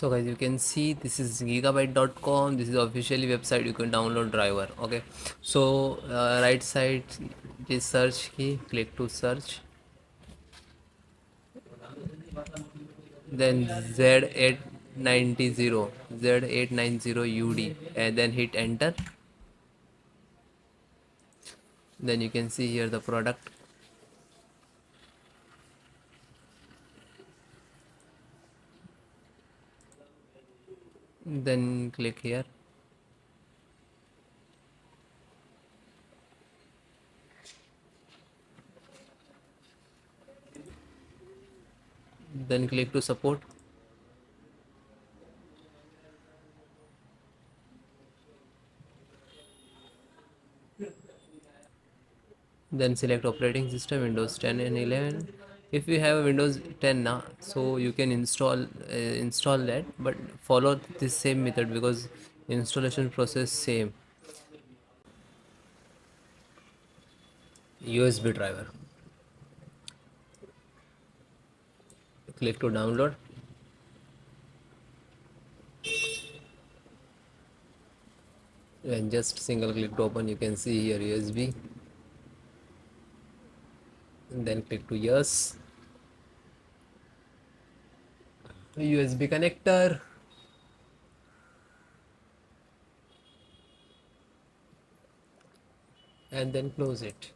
So guys, you can see this is gigabyte.com. This is officially website. You can download driver. Okay, so right side is search key, click to search, then Z890 Z890 UD, and then hit enter. Then you can see here the product. Then click here. Then click to support. Then select operating system Windows 10 and 11. If you have a Windows 10 now, so you can install that, but follow this same method because installation process same. USB driver, click to download, and just single click to open. You can see here USB, and then click to yes, USB connector, and then close it.